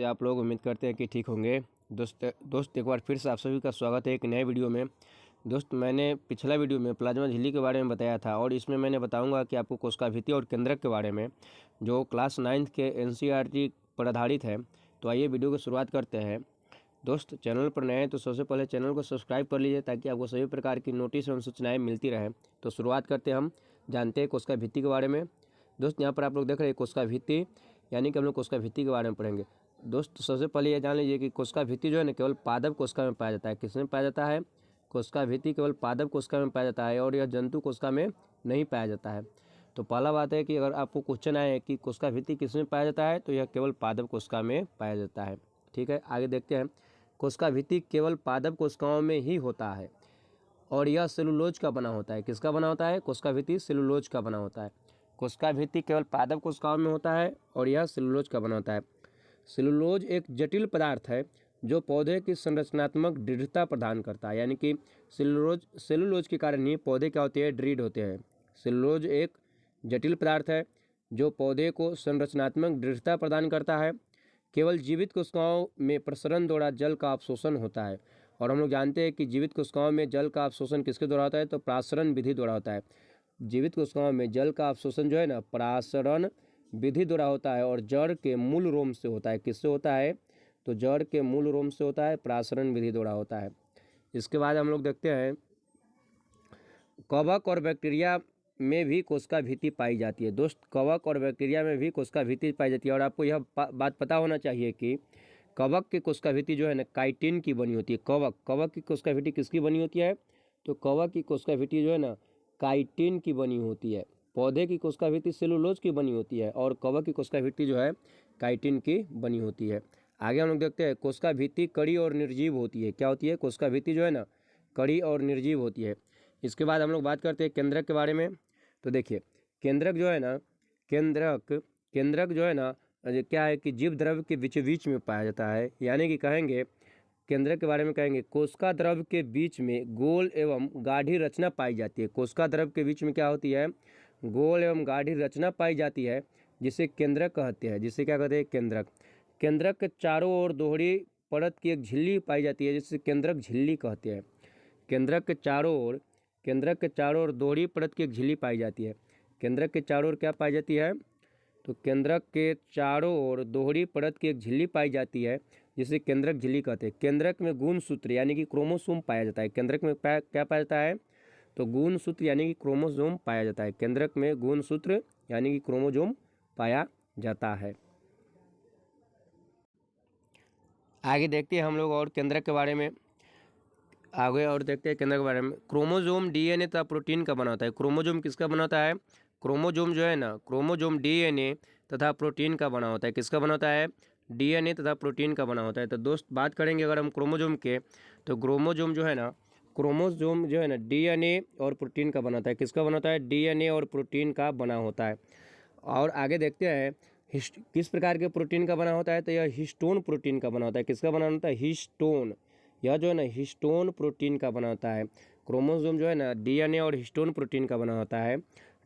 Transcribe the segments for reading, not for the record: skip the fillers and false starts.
कैसे आप लोग? उम्मीद करते हैं कि ठीक होंगे। दोस्त एक बार फिर से आप सभी का स्वागत है एक नए वीडियो में। दोस्त मैंने पिछला वीडियो में प्लाज्मा झिल्ली के बारे में बताया था और इसमें मैंने बताऊंगा कि आपको कोशिकाभित्ति और केंद्रक के बारे में, जो क्लास 9th के NCERT पर आधारित है। तो आइए वीडियो की शुरुआत करते हैं। दोस्त चैनल पर नए हैं तो सबसे पहले चैनल को सब्सक्राइब कर लीजिए ताकि आपको सभी प्रकार की नोटिस एवं सूचनाएँ मिलती रहें। तो शुरुआत करते हैं, हम जानते हैं कोशिकाभित्ति के बारे में। दोस्त यहाँ पर आप लोग देख रहे हैं कोशिकाभित्ति, यानी कि हम लोग कोशिकाभित्ति के बारे में पढ़ेंगे। दोस्त सबसे पहले ये जान लीजिए कि कोशिकाभित्ति जो है ना केवल पादप कोशिका में पाया जाता है। किसमें पाया जाता है? कोशिकाभित्ति केवल पादप कोशिका में पाया जाता है और यह जंतु कोशिका में नहीं पाया जाता है। तो पहला बात है कि अगर आपको क्वेश्चन आए कि कोशिकाभित्ति किसमें पाया जाता है, तो यह केवल पादप कोशिका में पाया जाता है। ठीक है, आगे देखते हैं। कोशिकाभित्ति केवल पादप कोशिकाओं में ही होता है और यह सेलुलोज का बना होता है। किसका बना होता है? कोशिकाभित्ति सेलुलोज का बना होता है। कोशिकाभित्ति केवल पादप कोशिकाओं में होता है और यह सेलुलोज का बना होता है। सेलुलोज एक जटिल पदार्थ है जो पौधे की संरचनात्मक दृढ़ता प्रदान करता है, यानी कि सेलुलोज के कारण ही पौधे क्या होते हैं? दृढ़ होते हैं। सेलुलोज एक जटिल पदार्थ है जो पौधे को संरचनात्मक दृढ़ता प्रदान करता है। केवल जीवित कोशिकाओं में प्रसरण द्वारा जल का अवशोषण होता है और हम लोग जानते हैं कि जीवित कोशिकाओं में जल का अवशोषण किसके द्वारा होता है? तो प्रासरण विधि द्वारा होता है। जीवित कोशिकाओं में जल का अवशोषण जो है ना प्रासरण विधि द्वारा होता है और जड़ के मूल रोम से होता है। किससे होता है? तो जड़ के मूल रोम से होता है, प्रासरण विधि द्वारा होता है। इसके बाद हम लोग देखते हैं कवक और बैक्टीरिया में भी कोशिकाभित्ति पाई जाती है। दोस्त कवक और बैक्टीरिया में भी कोशिकाभित्ति पाई जाती है और आपको यह बात पता होना चाहिए कि कवक की कोशिकाभित्ति जो है ना काइटिन की बनी होती है। कवक की कोशिकाभित्ति किसकी बनी होती है? तो कवक की कोशिकाभित्ति जो है ना काइटिन की बनी होती है। पौधे की कोशिकाभित्ति सेलुलोज की बनी होती है और कवक की कोशिकाभित्ति जो है काइटिन की बनी होती है। आगे हम लोग देखते हैं कोशिकाभित्ति कड़ी और निर्जीव होती है। क्या होती है? कोशिकाभित्ति जो है ना कड़ी और निर्जीव होती है। इसके बाद हम लोग बात करते हैं केंद्रक के बारे में। तो देखिए केंद्रक जो है ना केंद्रक जो है ना क्या है कि जीव द्रव्य के बीच में पाया जाता है, यानी कि कहेंगे केंद्रक के बारे में कहेंगे कोशिका द्रव्य के बीच में गोल एवं गाढ़ी रचना पाई जाती है। कोशिका द्रव्य के बीच में क्या होती है? गोल एवं गाढ़ी रचना पाई जाती है, जिसे केंद्रक कहते हैं। जिसे क्या कहते हैं? केंद्रक। केंद्रक के चारों ओर दोहरी परत की एक झिल्ली पाई जाती है, जिसे केंद्रक झिल्ली कहते हैं। केंद्रक के चारों ओर दोहरी परत की एक झिल्ली पाई जाती है। केंद्रक के चारों ओर क्या पाई जाती है? तो केंद्रक के चारों ओर दोहरी परत की एक झिल्ली पाई जाती है, जिसे केंद्रक झिल्ली कहते हैं। केंद्रक में गुणसूत्र यानी कि क्रोमोसोम पाया जाता है। केंद्रक में क्या पाया जाता है? तो गुणसूत्र यानी कि क्रोमोसोम पाया जाता है। केंद्रक में गुणसूत्र यानी कि क्रोमोसोम पाया जाता है। आगे देखते हैं हम लोग और केंद्रक के बारे में। केंद्रक के बारे में। क्रोमोसोम DNA तथा प्रोटीन का बना होता है। क्रोमोसोम किसका बना होता है? क्रोमोसोम जो है ना क्रोमोसोम DNA तथा प्रोटीन का बना होता है। किसका बना होता है? DNA तथा प्रोटीन का बना होता है। तो दोस्त बात करेंगे अगर हम क्रोमोसोम के, तो क्रोमोसोम जो है ना DNA और प्रोटीन का बना होता है। किसका बना होता है? DNA और प्रोटीन का बना होता है। और आगे देखते हैं किस प्रकार के प्रोटीन का बना होता है? तो यह हिस्टोन प्रोटीन का बना होता है। किसका बना होता है? हिस्टोन। यह जो है ना हिस्टोन प्रोटीन का बना होता है। क्रोमोसोम जो है ना DNA और हिस्टोन प्रोटीन का बना होता है।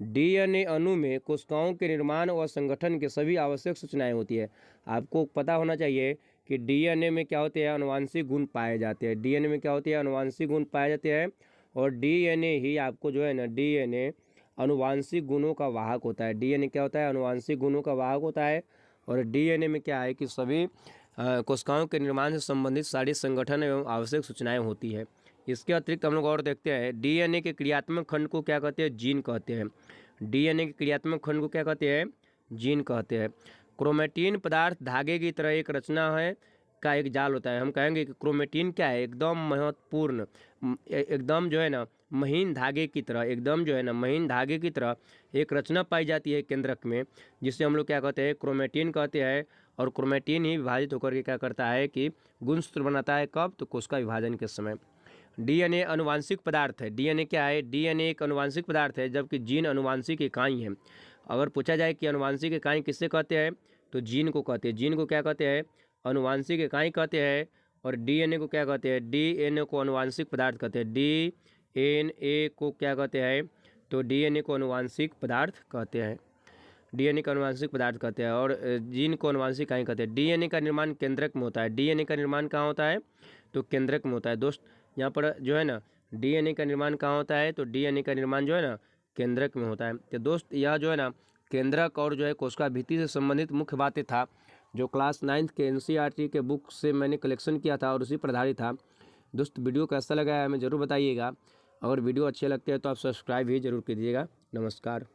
DNA अणु में कोशिकाओं के निर्माण व संगठन के सभी आवश्यक सूचनाएं होती है। आपको पता होना चाहिए कि DNA में क्या होते हैं? अनुवांशिक गुण पाए जाते हैं। DNA में क्या होते हैं? अनुवांशिक गुण पाए जाते हैं और DNA ही आपको जो है ना DNA अनुवांशिक गुणों का वाहक होता है। DNA क्या होता है? अनुवांशिक गुणों का वाहक होता है और DNA में क्या है कि सभी कोशिकाओं के निर्माण से संबंधित सारी संगठन एवं आवश्यक सूचनाएं होती है। इसके अतिरिक्त हम लोग और देखते हैं DNA के क्रियात्मक खंड को क्या कहते हैं? जीन कहते हैं। DNA के क्रियात्मक खंड को क्या कहते हैं? जीन कहते हैं। क्रोमेटिन पदार्थ धागे की तरह एक रचना है का एक जाल होता है। हम कहेंगे कि क्रोमेटिन क्या है? एकदम महत्वपूर्ण, एकदम जो है ना महीन धागे की तरह एक रचना पाई जाती है केंद्रक में, जिसे हम लोग क्या कहते हैं? क्रोमेटिन कहते हैं। और क्रोमेटिन ही विभाजित होकर के क्या करता है कि गुणसूत्र बनाता है। कब? तो कोशिका विभाजन के समय। DNA अनुवांशिक पदार्थ है। DNA क्या है? DNA एक अनुवांशिक पदार्थ है, जबकि जीन अनुवांशिक इकाई है। अगर पूछा जाए कि अनुवांशिक इकाई किससे कहते हैं, तो जीन को कहते हैं। जीन को क्या कहते हैं? अनुवांशिक इकाई कहते हैं। और DNA को क्या कहते हैं? DNA को अनुवांशिक पदार्थ कहते हैं। DNA को क्या कहते हैं? तो DNA को अनुवांशिक पदार्थ कहते हैं। डीएनए का अनुवांशिक पदार्थ कहते हैं और जीन को अनुवांशिक इकाई कहते हैं। डीएनए का निर्माण केंद्रक में होता है। डीएनए का निर्माण कहाँ होता है? तो केंद्रक में होता है। दोस्त यहाँ पर जो है ना डीएनए का निर्माण कहाँ होता है? तो डीएनए का निर्माण जो है ना केंद्रक में होता है। तो दोस्त यह जो है ना केंद्रक और जो है कोशिका भित्ति से संबंधित मुख्य बातें था जो क्लास 9th के एनसीईआरटी के बुक से मैंने कलेक्शन किया था और उसी पर आधारित था। दोस्त वीडियो कैसा लगा है हमें ज़रूर बताइएगा। अगर वीडियो अच्छे लगते हैं तो आप सब्सक्राइब भी जरूर कीजिएगा। नमस्कार।